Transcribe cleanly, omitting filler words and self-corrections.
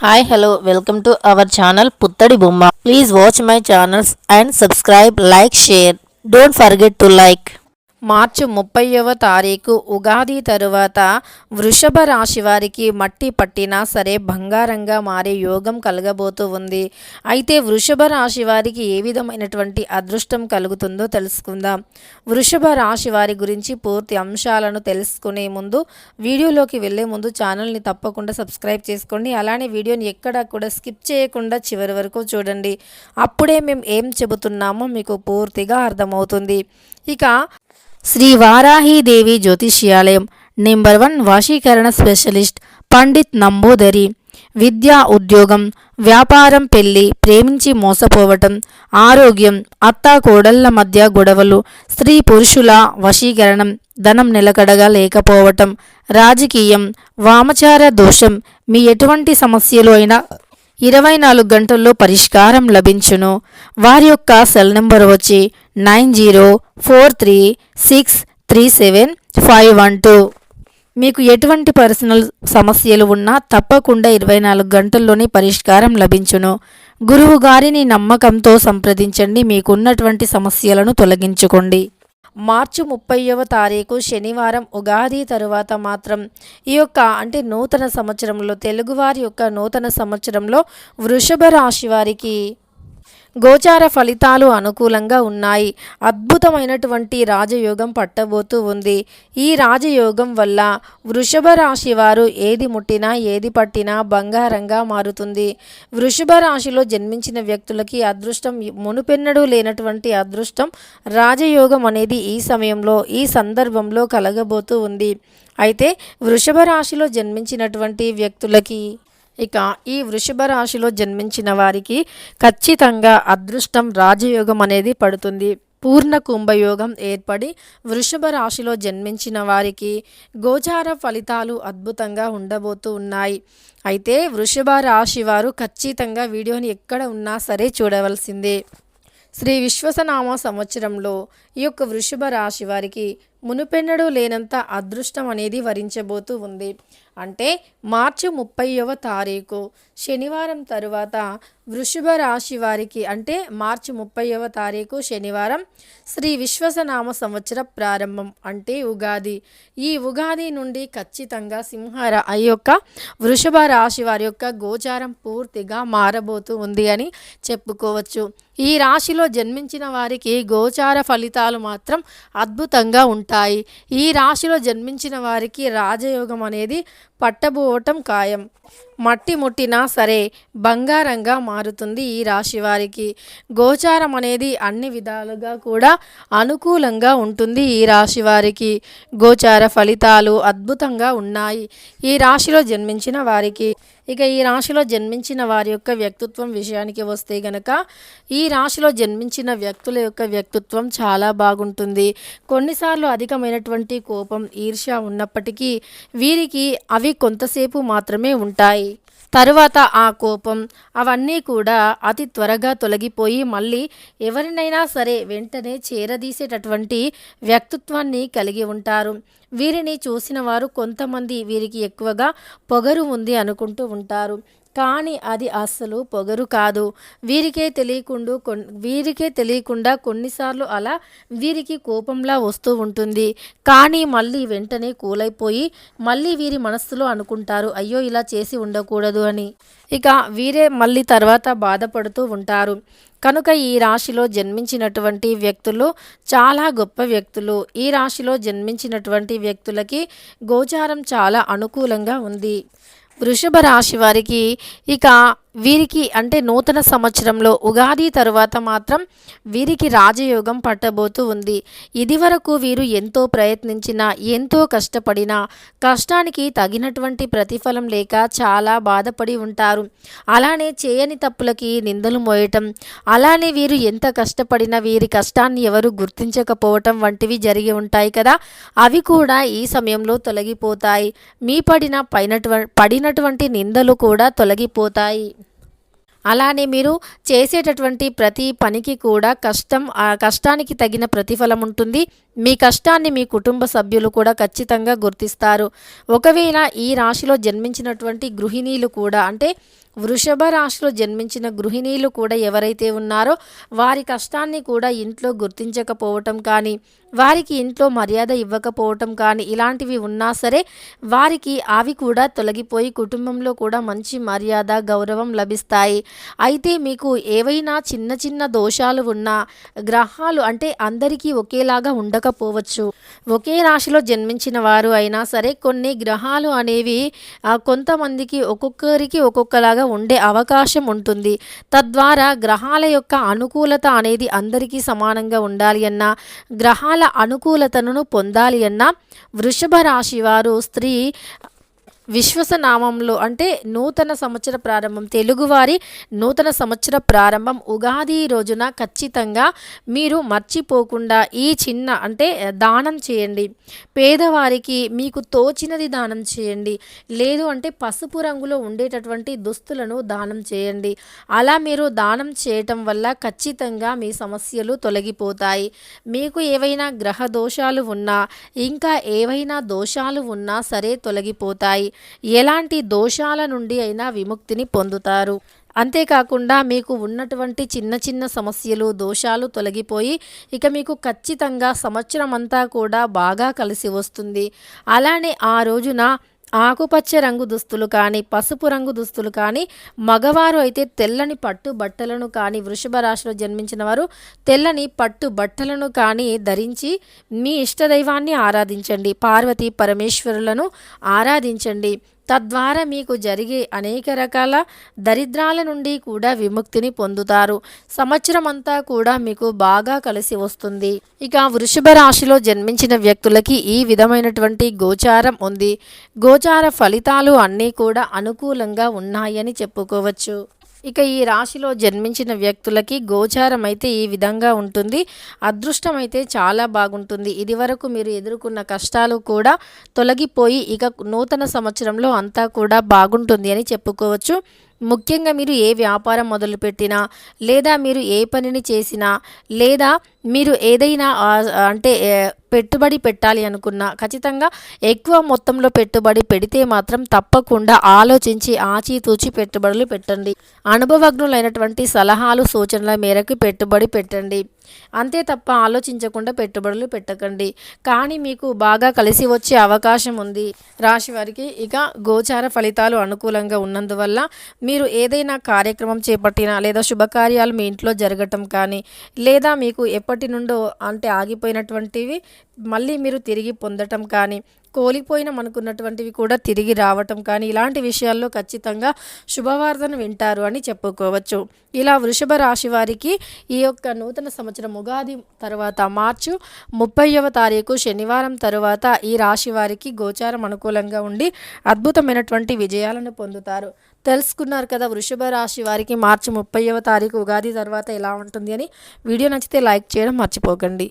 Hi, hello, welcome to our channel Puttadi Bomma. Please watch my channels and subscribe, like, share. Don't forget to like. మార్చి 30వ తారీఖు ఉగాది తరువాత వృషభ రాశి వారికి మట్టి పట్టినా సరే బంగారంగా మారే యోగం కలగబోతూ ఉంది. అయితే వృషభ రాశి వారికి ఏ విధమైనటువంటి అదృష్టం కలుగుతుందో తెలుసుకుందాం. వృషభ రాశి వారి గురించి పూర్తి అంశాలను తెలుసుకునే ముందు వీడియోలోకి వెళ్ళే ముందు ఛానల్ని తప్పకుండా సబ్స్క్రైబ్ చేసుకోండి. అలానే వీడియోని ఎక్కడా కూడా స్కిప్ చేయకుండా చివరి వరకు చూడండి. అప్పుడే మేము ఏం చెబుతున్నామో మీకు పూర్తిగా అర్థమవుతుంది. ఇక శ్రీ వారాహీదేవి జ్యోతిష్యాలయం నెంబర్ 1 వశీకరణ స్పెషలిస్ట్ పండిత్ నంబూదరి. విద్య, ఉద్యోగం, వ్యాపారం, పెళ్లి, ప్రేమించి మోసపోవటం, ఆరోగ్యం, అత్తా కోడళ్ల మధ్య గొడవలు, స్త్రీ పురుషుల వశీకరణం, ధనం నిలకడగా లేకపోవటం, రాజకీయం, వామచార దోషం, మీ ఎటువంటి సమస్యలు అయినా 24 గంటల్లో పరిష్కారం లభించును. వారి యొక్క సెల్ నెంబర్ వచ్చి 9043637512. మీకు ఎటువంటి పర్సనల్ సమస్యలు ఉన్నా తప్పకుండా 24 గంటల్లోనే పరిష్కారం లభించును. గురువు గారిని నమ్మకంతో సంప్రదించండి. మీకున్నటువంటి సమస్యలను తొలగించుకోండి. మార్చి 30వ తారీఖు శనివారం ఉగాది తరువాత మాత్రం ఈ యొక్క నూతన సంవత్సరంలో తెలుగువారి యొక్క నూతన సంవత్సరంలో వృషభ రాశి వారికి గోచార ఫలితాలు అనుకూలంగా ఉన్నాయి. అద్భుతమైనటువంటి రాజయోగం పట్టబోతూ ఉంది. ఈ రాజయోగం వల్ల వృషభ రాశి వారు ఏది ముట్టినా ఏది పట్టినా బంగారంగా మారుతుంది. వృషభ రాశిలో జన్మించిన వ్యక్తులకి అదృష్టం మునుపెన్నడూ లేనటువంటి అదృష్టం రాజయోగం అనేది ఈ సమయంలో ఈ సందర్భంలో కలగబోతూ ఉంది. అయితే వృషభ రాశిలో జన్మించినటువంటి వ్యక్తులకి ఈ వృషభ రాశిలో జన్మించిన వారికి ఖచ్చితంగా అదృష్టం రాజయోగం అనేది పడుతుంది. పూర్ణ కుంభయోగం ఏర్పడి వృషభ రాశిలో జన్మించిన వారికి గోచార ఫలితాలు అద్భుతంగా ఉండబోతూ ఉన్నాయి. అయితే వృషభ రాశి వారు ఖచ్చితంగా వీడియోని ఎక్కడ ఉన్నా సరే చూడవలసిందే. శ్రీ విశ్వసనామ సంవత్సరంలో ఈ యొక్క వృషభ రాశి వారికి మునుపెన్నడూ లేనంత అదృష్టం అనేది వరించబోతూ ఉంది. అంటే మార్చి 30వ తారీఖు శనివారం తరువాత వృషభ రాశి వారికి మార్చి 30వ తారీఖు శనివారం శ్రీ విశ్వసనామ సంవత్సర ప్రారంభం అంటే ఉగాది. ఈ ఉగాది నుండి ఖచ్చితంగా ఈ యొక్క వృషభ రాశి వారి యొక్క గోచారం పూర్తిగా మారబోతూ ఉంది అని చెప్పుకోవచ్చు. ఈ రాశిలో జన్మించిన వారికి గోచార ఫలితాలు మాత్రం అద్భుతంగా ఉంటాయి. ఈ రాశిలో జన్మించిన వారికి రాజయోగం అనేది పట్టబోవటం ఖాయం. మట్టి ముట్టినా సరే బంగారంగా మారుతుంది. ఈ రాశి వారికి గోచారం అనేది అన్ని విధాలుగా కూడా అనుకూలంగా ఉంటుంది. ఈ రాశి వారికి గోచార ఫలితాలు అద్భుతంగా ఉన్నాయి ఈ రాశిలో జన్మించిన వారికి. ఈ రాశిలో జన్మించిన వారి యొక్క వ్యక్తిత్వం విషయానికి వస్తే గనక ఈ రాశిలో జన్మించిన వ్యక్తుల యొక్క వ్యక్తిత్వం చాలా బాగుంటుంది. కొన్నిసార్లు అధికమైనటువంటి కోపం, ఈర్ష్య ఉన్నప్పటికీ వీరికి అవి కొంతసేపు మాత్రమే ఉంటాయి. తరువాత ఆ కోపం అవన్నీ కూడా అతి త్వరగా తొలగిపోయి మళ్ళీ ఎవరినైనా సరే వెంటనే చేరదీసేటటువంటి వ్యక్తిత్వాన్ని కలిగి ఉంటారు. వీరిని చూసిన వారు కొంతమంది వీరికి ఎక్కువగా పొగరు ఉంది అనుకుంటూ ఉంటారు. కానీ అది అస్సలు పొగరు కాదు. వీరికే తెలియకుండా కొన్నిసార్లు అలా వీరికి కోపంలా వస్తూ ఉంటుంది. కానీ మళ్ళీ వెంటనే కూలైపోయి మళ్ళీ వీరి మనస్సులో అనుకుంటారు, అయ్యో ఇలా చేసి ఉండకూడదు అని. వీరే మళ్ళీ తర్వాత బాధపడుతూ ఉంటారు. కనుక ఈ రాశిలో జన్మించినటువంటి వ్యక్తులు చాలా గొప్ప వ్యక్తులు. ఈ రాశిలో జన్మించినటువంటి వ్యక్తులకి గోచారం చాలా అనుకూలంగా ఉంది. వృషభ రాశి వారికి వీరికి నూతన సంవత్సరంలో ఉగాది తరువాత మాత్రం వీరికి రాజయోగం పట్టబోతూ ఉంది. ఇది వరకు వీరు ఎంతో ప్రయత్నించినా ఎంతో కష్టపడినా కష్టానికి తగినటువంటి ప్రతిఫలం లేక చాలా బాధపడి ఉంటారు. అలానే చేయని తప్పులకి నిందలు మోయటం, అలానే వీరు ఎంత కష్టపడినా వీరి కష్టాన్ని ఎవరు గుర్తించకపోవటం వంటివి జరిగి ఉంటాయి కదా. అవి కూడా ఈ సమయంలో తొలగిపోతాయి. మీ పడినటువంటి నిందలు కూడా తొలగిపోతాయి. అలానే మీరు చేసేటటువంటి ప్రతి పనికి కూడా కష్టానికి తగిన ప్రతిఫలం ఉంటుంది. మీ కష్టాన్ని మీ కుటుంబ సభ్యులు కూడా ఖచ్చితంగా గుర్తిస్తారు. ఒకవేళ ఈ రాశిలో జన్మించినటువంటి గృహిణీలు కూడా వృషభ రాశిలో జన్మించిన గృహిణీలు కూడా ఎవరైతే ఉన్నారో వారి కష్టాన్ని కూడా ఇంట్లో గుర్తించకపోవటం కానీ, వారికి ఇంట్లో మర్యాద ఇవ్వకపోవటం కానీ ఇలాంటివి ఉన్నా సరే వారికి అవి కూడా తొలగిపోయి కుటుంబంలో కూడా మంచి మర్యాద గౌరవం లభిస్తాయి. అయితే మీకు ఏవైనా చిన్న చిన్న దోషాలు ఉన్నా, గ్రహాలు అంటే అందరికీ ఒకేలాగా ఉండకపోవచ్చు. ఒకే రాశిలో జన్మించిన వారు అయినా సరే కొన్ని గ్రహాలు అనేవి కొంతమందికి ఒక్కొక్కరికి ఒక్కొక్కలాగా ఉండే అవకాశం ఉంటుంది. తద్వారా గ్రహాల యొక్క అనుకూలత అనేది అందరికీ సమానంగా ఉండాలి అన్నా, గ్రహాల అనుకూలతను పొందాలి అన్నా వృషభ రాశి వారు స్త్రీ విశ్వసనామంలో అంటే నూతన సంవత్సర ప్రారంభం, తెలుగువారి నూతన సంవత్సర ప్రారంభం ఉగాది రోజున ఖచ్చితంగా మీరు మర్చిపోకుండా ఈ చిన్న అంటే దానం చేయండి. పేదవారికి మీకు తోచినది దానం చేయండి. లేదు అంటే పసుపు రంగులో ఉండేటటువంటి దుస్తులను దానం చేయండి. అలా మీరు దానం చేయటం వల్ల ఖచ్చితంగా మీ సమస్యలు తొలగిపోతాయి. మీకు ఏవైనా గ్రహ దోషాలు ఉన్నా, ఇంకా ఏవైనా దోషాలు ఉన్నా సరే తొలగిపోతాయి. ఎలాంటి దోషాల నుండి అయినా విముక్తిని పొందుతారు. అంతేకాకుండా మీకు ఉన్నటువంటి చిన్న చిన్న సమస్యలు దోషాలు తొలగిపోయి ఇక మీకు ఖచ్చితంగా సంవత్సరం అంతా కూడా బాగా కలిసి వస్తుంది. అలానే ఆ రోజున ఆకుపచ్చ రంగు దుస్తులు కానీ, పసుపు రంగు దుస్తులు కానీ, మగవారు అయితే తెల్లని పట్టు బట్టలను కానీ, వృషభ రాశిలో జన్మించిన వారు తెల్లని పట్టు బట్టలను కానీ ధరించి మీ ఇష్టదైవాన్ని ఆరాధించండి. పార్వతీ పరమేశ్వరులను ఆరాధించండి. తద్వారా మీకు జరిగే అనేక రకాల దరిద్రాల నుండి కూడా విముక్తిని పొందుతారు. సంవత్సరం అంతా కూడా మీకు బాగా కలిసి వస్తుంది. ఇక వృషభ రాశిలో జన్మించిన వ్యక్తులకి ఈ విధమైనటువంటి గోచారం ఉంది. గోచార ఫలితాలు అన్నీ కూడా అనుకూలంగా ఉన్నాయని చెప్పుకోవచ్చు. ఇక ఈ రాశిలో జన్మించిన వ్యక్తులకి గోచారం అయితే ఈ విధంగా ఉంటుంది. అదృష్టం అయితే చాలా బాగుంటుంది. ఇదివరకు మీరు ఎదుర్కొన్న కష్టాలు కూడా తొలగిపోయి ఇక నూతన సంవత్సరంలో అంతా కూడా బాగుంటుంది అని చెప్పుకోవచ్చు. ముఖ్యంగా మీరు ఏ వ్యాపారం మొదలుపెట్టినా, లేదా మీరు ఏ పనిని చేసినా, లేదా మీరు ఏదైనా అంటే పెట్టుబడి పెట్టాలి అనుకున్నా ఖచ్చితంగా ఎక్కువ మొత్తంలో పెట్టుబడి పెడితే మాత్రం తప్పకుండా ఆలోచించి ఆచితూచి పెట్టుబడులు పెట్టండి. అనుభవజ్ఞులైనటువంటి సలహాలు సూచనల మేరకు పెట్టుబడి పెట్టండి. అంతే తప్ప ఆలోచించకుండా పెట్టుబడులు పెట్టకండి. కానీ మీకు బాగా కలిసి వచ్చే అవకాశం ఉంది రాశి వారికి. ఇక గోచార ఫలితాలు అనుకూలంగా ఉన్నందువల్ల మీరు ఏదైనా కార్యక్రమం చేపట్టినా, లేదా శుభకార్యాలు మీ ఇంట్లో జరగటం కానీ, లేదా మీకు ఎప్పటి నుండో అంటే ఆగిపోయినటువంటివి మళ్ళీ మీరు తిరిగి పొందటం కానీ, కోల్పోయినమనుకున్నటువంటివి కూడా తిరిగి రావటం కానీ, ఇలాంటి విషయాల్లో ఖచ్చితంగా శుభవార్తను వింటారు అని చెప్పుకోవచ్చు. ఇలా వృషభ రాశి వారికి ఈ యొక్క నూతన సంవత్సరం ఉగాది తర్వాత మార్చి 30వ తారీఖు శనివారం తరువాత ఈ రాశి వారికి గోచారం అనుకూలంగా ఉండి అద్భుతమైనటువంటి విజయాలను పొందుతారు. తెలుసుకున్నారు కదా వృషభ రాశి వారికి మార్చి 30వ తారీఖు ఉగాది తర్వాత ఎలా ఉంటుంది అని. వీడియో నచ్చితే లైక్ చేయడం మర్చిపోకండి.